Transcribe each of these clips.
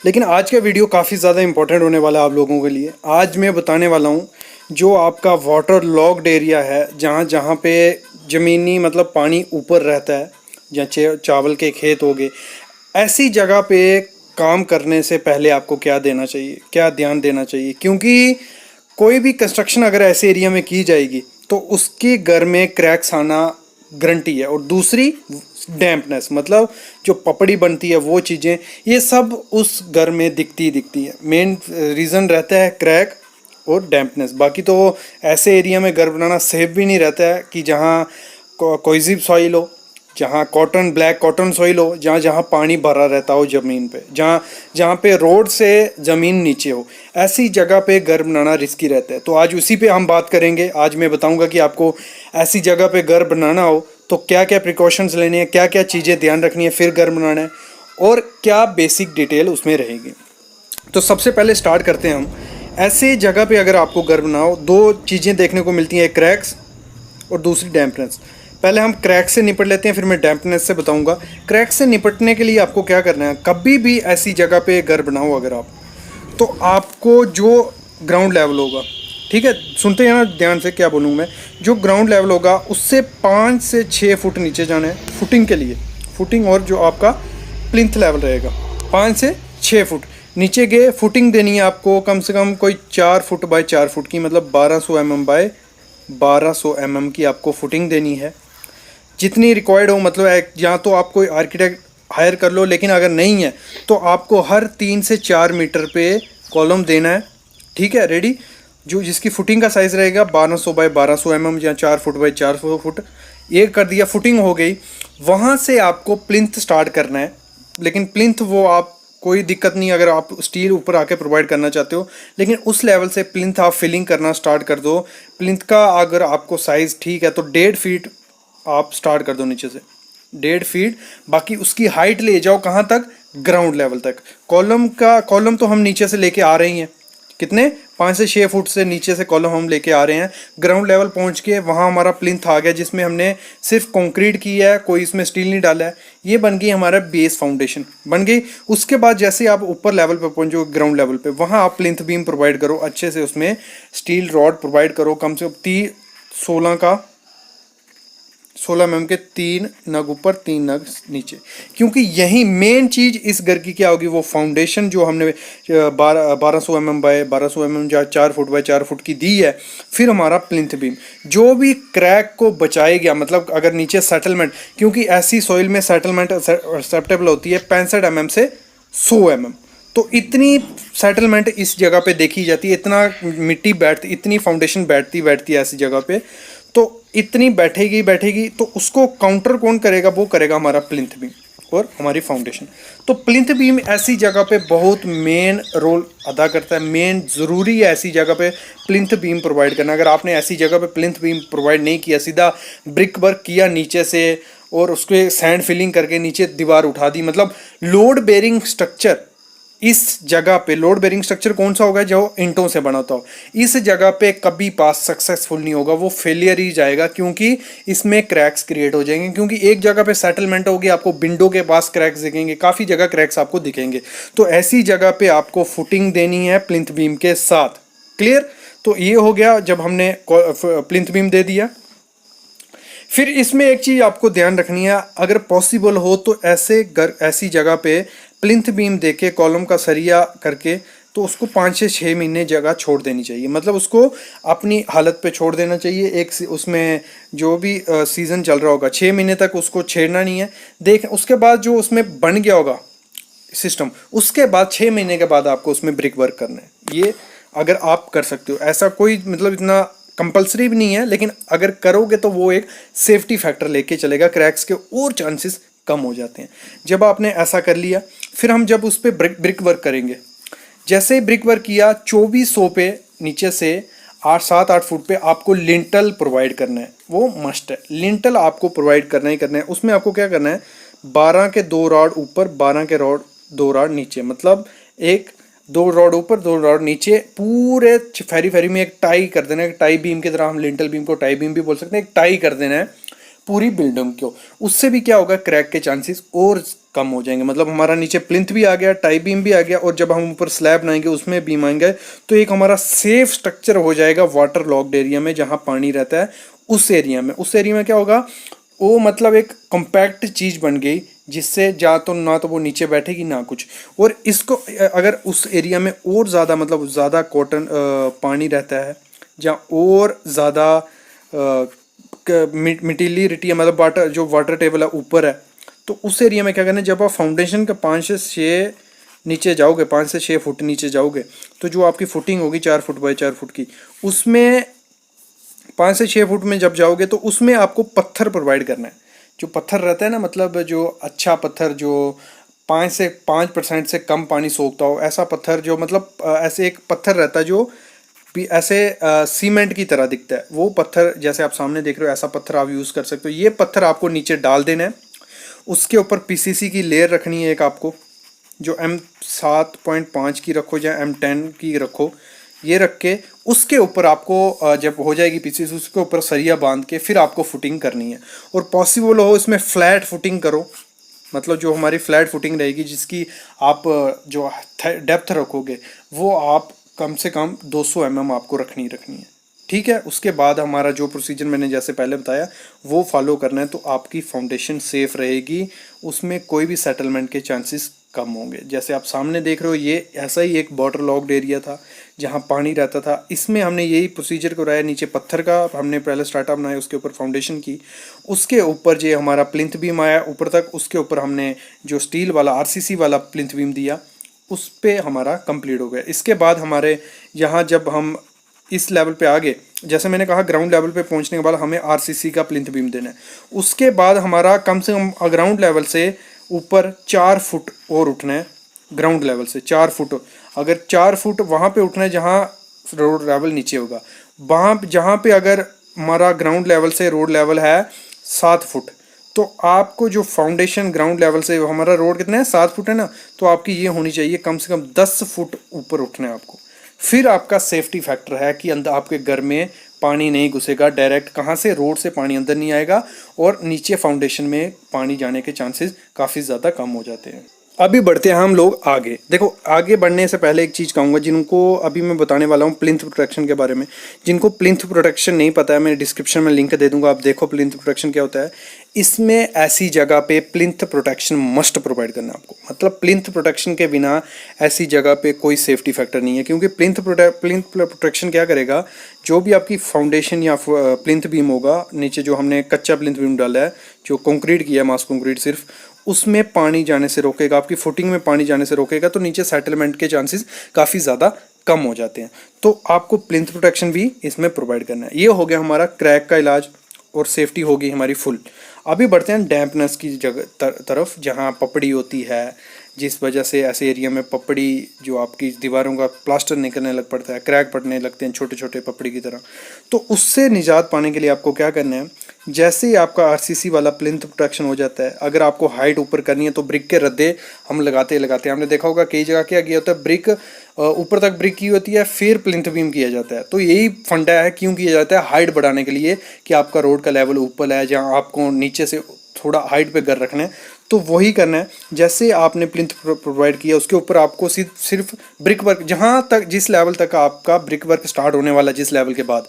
लेकिन आज का वीडियो काफ़ी ज़्यादा इंपॉर्टेंट होने वाला है आप लोगों के लिए। आज मैं बताने वाला हूँ जो आपका वाटर लॉग्ड एरिया है, जहाँ जहाँ पे ज़मीनी मतलब पानी ऊपर रहता है, जहाँ चावल के खेत हो गए, ऐसी जगह पे काम करने से पहले आपको क्या देना चाहिए, क्या ध्यान देना चाहिए। क्योंकि कोई भी कंस्ट्रक्शन अगर ऐसे एरिया में की जाएगी तो उसके घर में क्रैक्स आना गारंटी है। और दूसरी डैम्पनेस, मतलब जो पपड़ी बनती है वो चीज़ें, ये सब उस घर में दिखती ही दिखती है। मेन रीज़न रहता है क्रैक और डैम्पनेस। बाकी तो ऐसे एरिया में घर बनाना सेफ भी नहीं रहता है कि जहाँ कोइजिव सॉइल हो, जहाँ कॉटन ब्लैक कॉटन सॉइल हो, जहाँ जहाँ पानी भरा रहता हो ज़मीन पे, जहाँ जहाँ पे रोड से ज़मीन नीचे हो, ऐसी जगह पे घर बनाना रिस्की रहता है। तो आज उसी पे हम बात करेंगे। आज मैं बताऊंगा कि आपको ऐसी जगह पे घर बनाना हो तो क्या क्या प्रिकॉशंस लेने हैं, क्या क्या चीज़ें ध्यान रखनी है फिर घर बनाना है, और क्या बेसिक डिटेल उसमें रहेगी। तो सबसे पहले स्टार्ट करते हैं हम। ऐसे जगह पे अगर आपको घर बनाओ, दो चीज़ें देखने को मिलती हैं, एक क्रैक्स और दूसरी डैम्पनेस। पहले हम क्रैक से निपट लेते हैं, फिर मैं डैम्पनेस से बताऊंगा। क्रैक से निपटने के लिए आपको क्या करना है, कभी भी ऐसी जगह पे घर बनाओ अगर आप, तो आपको जो ग्राउंड लेवल होगा, ठीक है, सुनते हैं ना ध्यान से क्या बोलूँ मैं, जो ग्राउंड लेवल होगा उससे 5 से 6 फुट नीचे जाना है फुटिंग के लिए। फुटिंग और जो आपका प्लिंथ लेवल रहेगा 5 से 6 फुट नीचे गए, फुटिंग देनी है आपको कम से कम कोई 4 फुट बाय 4 फुट की, मतलब 1200 mm बाय 1200 mm की आपको फुटिंग देनी है, जितनी रिक्वायर्ड हो। मतलब या तो आप कोई आर्किटेक्ट हायर कर लो, लेकिन अगर नहीं है तो आपको हर 3 से 4 मीटर पे कॉलम देना है, ठीक है, रेडी। जो जिसकी फुटिंग का साइज़ रहेगा 1200 बाय 1200 mm या 4 फुट बाय 4 फुट, ये कर दिया, फुटिंग हो गई। वहाँ से आपको प्लिंथ स्टार्ट करना है। लेकिन प्लिंथ वो आप कोई दिक्कत नहीं अगर आप स्टील ऊपर आके प्रोवाइड करना चाहते हो, लेकिन उस लेवल से प्लिंथ आप फिलिंग करना स्टार्ट कर दो। प्लिंथ का अगर आपको साइज़ ठीक है तो 1.5 फीट आप स्टार्ट कर दो नीचे से, 1.5 फीट। बाकी उसकी हाइट ले जाओ कहाँ तक, ग्राउंड लेवल तक। कॉलम तो हम नीचे से लेके आ रही हैं, कितने 5 से 6 फुट से नीचे से कॉलम हम लेके आ रहे हैं। ग्राउंड लेवल पहुंच के वहाँ हमारा प्लिंथ आ गया, जिसमें हमने सिर्फ कंक्रीट की है, कोई इसमें स्टील नहीं डाला है। ये बन गई हमारा बेस फाउंडेशन बन गई। उसके बाद जैसे आप ऊपर लेवल पे पहुंचो ग्राउंड लेवल पे, वहाँ आप प्लिंथ बीम प्रोवाइड करो अच्छे से, उसमें स्टील रॉड प्रोवाइड करो कम से कम 16 mm के 3 नग ऊपर 3 नग नीचे। क्योंकि यही मेन चीज़ इस घर की क्या होगी, वो फाउंडेशन जो हमने 1200 mm by 1200 mm 4 foot by 4 foot की दी है। फिर हमारा प्लिंथ बीम जो भी क्रैक को बचाएगा, मतलब अगर नीचे सेटलमेंट, क्योंकि ऐसी सॉइल में सेटलमेंट एक्सेप्टेबल होती है 65 mm से 100 mm। तो इतनी सेटलमेंट इस जगह पे देखी जाती है, इतना मिट्टी बैठती, इतनी फाउंडेशन बैठती है ऐसी जगह पे, तो इतनी बैठेगी। तो उसको काउंटर कौन करेगा, वो करेगा हमारा प्लिंथ बीम और हमारी फाउंडेशन। तो प्लिंथ बीम ऐसी जगह पे बहुत मेन रोल अदा करता है, मेन ज़रूरी है ऐसी जगह पे प्लिंथ बीम प्रोवाइड करना। अगर आपने ऐसी जगह पे प्लिंथ बीम प्रोवाइड नहीं किया, सीधा ब्रिक वर्क किया नीचे से और उसके सैंड फिलिंग करके नीचे दीवार उठा दी, मतलब लोड बेरिंग स्ट्रक्चर इस जगह पे, लोड बेरिंग स्ट्रक्चर कौन सा होगा, जो ईंटों से बनाता हो, इस जगह पे कभी पास सक्सेसफुल नहीं होगा, वो फेलियर ही जाएगा। क्योंकि इसमें क्रैक्स क्रिएट हो जाएंगे, क्योंकि एक जगह पे सेटलमेंट होगी, आपको विंडो के पास क्रैक्स दिखेंगे, काफ़ी जगह क्रैक्स आपको दिखेंगे। तो ऐसी जगह पे आपको फुटिंग देनी है प्लिंथ बीम के साथ। क्लियर। तो ये हो गया जब हमने प्लिंथ बीम दे दिया। फिर इसमें एक चीज़ आपको ध्यान रखनी है, अगर पॉसिबल हो तो ऐसी जगह पे प्लिंथ बीम देके कॉलम का सरिया करके, तो उसको 5 से 6 महीने जगह छोड़ देनी चाहिए, मतलब उसको अपनी हालत पे छोड़ देना चाहिए। उसमें जो भी सीज़न चल रहा होगा 6 महीने तक उसको छेड़ना नहीं है। उसके बाद जो उसमें बन गया होगा सिस्टम, उसके बाद 6 महीने के बाद आपको उसमें ब्रिक वर्क करना है। ये अगर आप कर सकते हो, ऐसा कोई मतलब इतना कंपलसरी भी नहीं है, लेकिन अगर करोगे तो वो एक सेफ्टी फैक्टर लेके चलेगा, क्रैक्स के और चांसेस कम हो जाते हैं। जब आपने ऐसा कर लिया, फिर हम जब उस पर ब्रिक वर्क करेंगे, जैसे ही ब्रिक वर्क किया 2400 पे नीचे से 7-8 फुट पे आपको लिंटल प्रोवाइड करना है, वो मस्ट है। लिंटल आपको प्रोवाइड करना ही करना है। उसमें आपको क्या करना है, 12 के 2 रॉड ऊपर, 12 के 2 रॉड नीचे, मतलब 2 रॉड ऊपर 2 रॉड नीचे, पूरे फेरी में एक टाई कर देना है। टाई बीम की तरह, हम लिंटल बीम को टाई बीम भी बोल सकते हैं, एक टाई कर देना है पूरी बिल्डिंग को, उससे भी क्या होगा, क्रैक के चांसेस और कम हो जाएंगे। मतलब हमारा नीचे प्लिंथ भी आ गया, टाई बीम भी आ गया, और जब हम ऊपर स्लैब बनाएंगे उसमें बीम आएंगे, तो एक हमारा सेफ स्ट्रक्चर हो जाएगा वाटर लॉक्ड एरिया में जहाँ पानी रहता है। उस एरिया में क्या होगा, वो मतलब एक कॉम्पैक्ट चीज़ बन गई, जिससे ना तो वो नीचे बैठेगी ना कुछ। और इसको अगर उस एरिया में और ज़्यादा मतलब ज़्यादा कॉटन पानी रहता है, जहाँ और ज़्यादा मिटिलिटी है, मतलब वाटर जो वाटर टेबल है ऊपर है, तो उस एरिया में क्या करना है, जब आप फाउंडेशन का 5 से 6 नीचे जाओगे, 5 से 6 फुट नीचे जाओगे, तो जो आपकी फुटिंग होगी 4 फुट बाई 4 फुट की, उसमें 5 से 6 फुट में जब जाओगे तो उसमें आपको पत्थर प्रोवाइड करना है। जो पत्थर रहता है ना, मतलब जो अच्छा पत्थर जो 5% से कम पानी सोखता हो, ऐसा पत्थर जो मतलब ऐसे एक पत्थर रहता है जो भी ऐसे सीमेंट की तरह दिखता है, वो पत्थर जैसे आप सामने देख रहे हो, ऐसा पत्थर आप यूज़ कर सकते हो। ये पत्थर आपको नीचे डाल देना है, उसके ऊपर पीसीसी की लेयर रखनी है एक आपको, जो M7.5 की रखो या M10 की रखो, ये रख के उसके ऊपर आपको जब हो जाएगी पीसीसी, उसके ऊपर सरिया बांध के फिर आपको फुटिंग करनी है। और पॉसिबल हो इसमें फ्लैट फुटिंग करो, मतलब जो हमारी फ्लैट फुटिंग रहेगी, जिसकी आप जो डेप्थ रखोगे वो आप कम से कम 200 mm आपको रखनी है। ठीक है, उसके बाद हमारा जो प्रोसीजर मैंने जैसे पहले बताया वो फॉलो करना है, तो आपकी फाउंडेशन सेफ रहेगी, उसमें कोई भी सेटलमेंट के चांसेस कम होंगे। जैसे आप सामने देख रहे हो, ये ऐसा ही एक वाटर लॉक्ड एरिया था जहाँ पानी रहता था, इसमें हमने यही प्रोसीजर कराया। नीचे पत्थर का हमने पहले स्टार्टअप बनाया, उसके ऊपर फाउंडेशन की, उसके ऊपर जो हमारा प्लिंथ बीम आया ऊपर तक, उसके ऊपर हमने जो स्टील वाला आरसीसी वाला प्लिंथ बीम दिया, उस पे हमारा कंप्लीट हो गया। इसके बाद हमारे यहाँ जब हम इस लेवल पे आ गए, जैसे मैंने कहा ग्राउंड लेवल पे पहुंचने के बाद हमें आरसीसी का प्लिंथ बीम देना है। उसके बाद हमारा कम से कम ग्राउंड लेवल से ऊपर 4 फुट और उठना है, ग्राउंड लेवल से 4 फुट। अगर 4 फुट वहाँ पे उठना है जहाँ रोड लेवल नीचे होगा, वहाँ जहाँ पे अगर हमारा ग्राउंड लेवल से रोड लेवल है 7 फुट, तो आपको जो फाउंडेशन ग्राउंड लेवल से, हमारा रोड कितना है 7 फुट है ना, तो आपकी ये होनी चाहिए कम से कम 10 फुट ऊपर उठना है आपको। फिर आपका सेफ्टी फैक्टर है कि अंदर आपके घर में पानी नहीं घुसेगा डायरेक्ट, कहाँ से, रोड से पानी अंदर नहीं आएगा, और नीचे फाउंडेशन में पानी जाने के चांसेस काफ़ी ज़्यादा कम हो जाते हैं। अभी बढ़ते हैं हम लोग आगे। देखो, आगे बढ़ने से पहले एक चीज़ कहूँगा, जिनको अभी मैं बताने वाला हूँ प्लिंथ प्रोटेक्शन के बारे में। जिनको प्लिंथ प्रोटेक्शन नहीं पता है, मैं डिस्क्रिप्शन में लिंक दे दूंगा, आप देखो प्लिंथ प्रोटेक्शन क्या होता है। इसमें ऐसी जगह पे प्लिंथ प्रोटेक्शन मस्ट प्रोवाइड करना है आपको, मतलब प्लिंथ प्रोटेक्शन के बिना ऐसी जगह पे कोई सेफ्टी फैक्टर नहीं है। क्योंकि प्लिंथ प्रोटेक्शन क्या करेगा, जो भी आपकी फाउंडेशन या प्लिंथ बीम होगा, नीचे जो हमने कच्चा प्लिंथ बीम डाला है, जो कंक्रीट किया है, मास कंक्रीट सिर्फ, उसमें पानी जाने से रोकेगा, आपकी फुटिंग में पानी जाने से रोकेगा, तो नीचे सेटलमेंट के चांसेस काफ़ी ज़्यादा कम हो जाते हैं। तो आपको प्लिंथ प्रोटेक्शन भी इसमें प्रोवाइड करना है। ये हो गया हमारा क्रैक का इलाज, और सेफ्टी होगी हमारी फुल। अभी बढ़ते हैं डैम्पनेस की जगह तरफ, जहाँ पपड़ी होती है, जिस वजह से ऐसे एरिया में पपड़ी, जो आपकी दीवारों का प्लास्टर निकलने लग पड़ता है, क्रैक पड़ने लगते हैं छोटे छोटे पपड़ी की तरह। तो उससे निजात पाने के लिए आपको क्या करना है, जैसे ही आपका आरसीसी वाला प्लिंथ प्रोटेक्शन हो जाता है, अगर आपको हाइट ऊपर करनी है तो ब्रिक के रद्दे हम लगाते हमने देखा होगा कई जगह क्या किया होता है, ब्रिक ऊपर तक ब्रिक की होती है, फिर प्लिंथ बीम किया जाता है। तो यही फंडा है, क्यों किया जाता है, हाइट बढ़ाने के लिए, कि आपका रोड का लेवल ऊपर है, जहाँ आपको नीचे से थोड़ा हाइट पे घर रखना है, तो वही करना है। जैसे आपने प्लिंथ प्रोवाइड किया, उसके ऊपर आपको सिर्फ ब्रिक वर्क, जहाँ तक जिस लेवल तक आपका ब्रिक वर्क स्टार्ट होने वाला, जिस लेवल के बाद,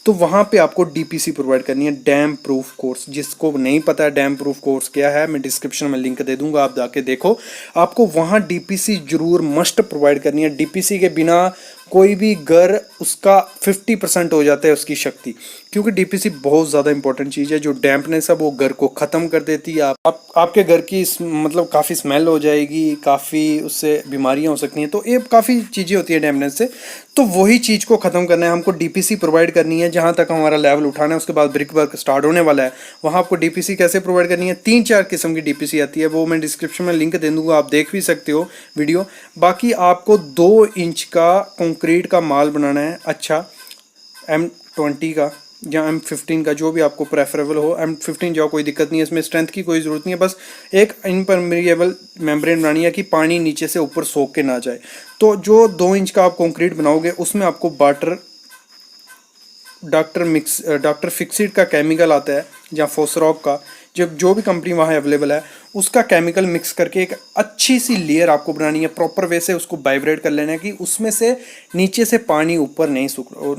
तो वहाँ पे आपको डीपीसी प्रोवाइड करनी है, डैम प्रूफ कोर्स। जिसको नहीं पता है डैम प्रूफ कोर्स क्या है, मैं डिस्क्रिप्शन में लिंक दे दूंगा, आप जाके देखो। आपको वहाँ डीपीसी जरूर मस्ट प्रोवाइड करनी है। डीपीसी के बिना कोई भी घर उसका 50% हो जाता है उसकी शक्ति, क्योंकि डीपीसी बहुत ज़्यादा इंपॉर्टेंट चीज़ है। जो डैम्पनेस है वो घर को ख़त्म कर देती है। आपके घर की मतलब काफ़ी स्मेल हो जाएगी, काफ़ी उससे बीमारियां हो सकती हैं, तो ये काफ़ी चीज़ें होती है डैम्पनेस से। तो वही चीज़ को ख़त्म करना है, हमको डीपीसी प्रोवाइड करनी है। जहाँ तक हमारा लेवल उठाना है, उसके बाद ब्रिक वर्क स्टार्ट होने वाला है, वहाँ आपको डीपीसी कैसे प्रोवाइड करनी है। 3-4 किस्म की डीपीसी आती है, वो मैं डिस्क्रिप्शन में लिंक दे दूँगा, आप देख भी सकते हो वीडियो। बाकी आपको 2 इंच का कंक्रीट का माल बनाना है, अच्छा M20 का या M15 का, जो भी आपको प्रेफरेबल हो। M15 जाओ, कोई दिक्कत नहीं है, इसमें स्ट्रेंथ की कोई ज़रूरत नहीं है, बस एक इम्परमेबल मेम्ब्रेन बनानी है कि पानी नीचे से ऊपर सोख के ना जाए। तो जो 2 इंच का आप कंक्रीट बनाओगे, उसमें आपको वाटर डॉक्टर फिक्सिट का केमिकल आता है, या फोसरॉक का, जो भी कंपनी वहाँ अवेलेबल है, उसका केमिकल मिक्स करके एक अच्छी सी लेयर आपको बनानी है। प्रॉपर वे से उसको वाइब्रेट कर लेना है कि उसमें से नीचे से पानी ऊपर नहीं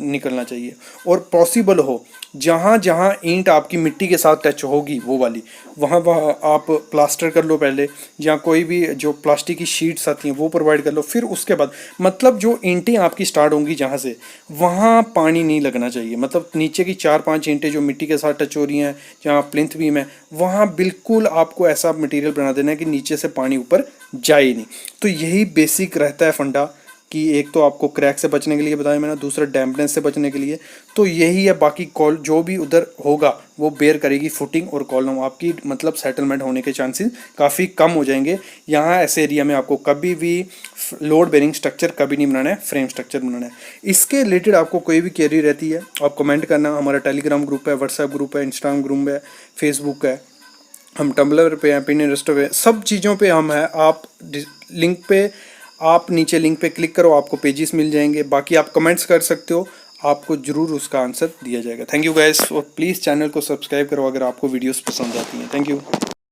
निकलना चाहिए। और पॉसिबल हो जहाँ जहाँ ईंट आपकी मिट्टी के साथ टच होगी वो वाली, वहाँ आप प्लास्टर कर लो पहले, या कोई भी जो प्लास्टिक की शीट्स आती हैं वो प्रोवाइड कर लो। फिर उसके बाद मतलब जो ईंटें आपकी स्टार्ट होंगी जहाँ से, वहाँ पानी नहीं लगना चाहिए। मतलब नीचे की 4-5 ईंटें जो मिट्टी के साथ टच हो रही हैं, जहाँ प्लिंथ बीम है, वहाँ बिल्कुल आपको ऐसा मटेरियल बना देना है कि नीचे से पानी ऊपर जाए ही नहीं। तो यही बेसिक रहता है फंडा, कि एक तो आपको क्रैक से बचने के लिए बताया मैंने, दूसरा डैम्पनेस से बचने के लिए। तो यही है, बाकी कॉल जो भी उधर होगा वो बेयर करेगी फुटिंग और कॉलम, आपकी मतलब सेटलमेंट होने के चांसेस काफ़ी कम हो जाएंगे। यहाँ ऐसे एरिया में आपको कभी भी लोड बेरिंग स्ट्रक्चर कभी नहीं बनाना है, फ्रेम स्ट्रक्चर बनाना है। इसके रिलेटेड आपको कोई भी क्वेरी रहती है आप कमेंट करना। हमारा टेलीग्राम ग्रुप है, व्हाट्सएप ग्रुप है, इंस्टाग्राम ग्रुप है, फेसबुक है, हम टम्बलर पे हैं, पिनियरस्टो पे, सब चीज़ों पे हम हैं। आप लिंक पे, आप नीचे लिंक पे क्लिक करो, आपको पेजेस मिल जाएंगे। बाकी आप कमेंट्स कर सकते हो, आपको ज़रूर उसका आंसर दिया जाएगा। थैंक यू गाइस, और प्लीज़ चैनल को सब्सक्राइब करो अगर आपको वीडियोस पसंद आती हैं। Thank you.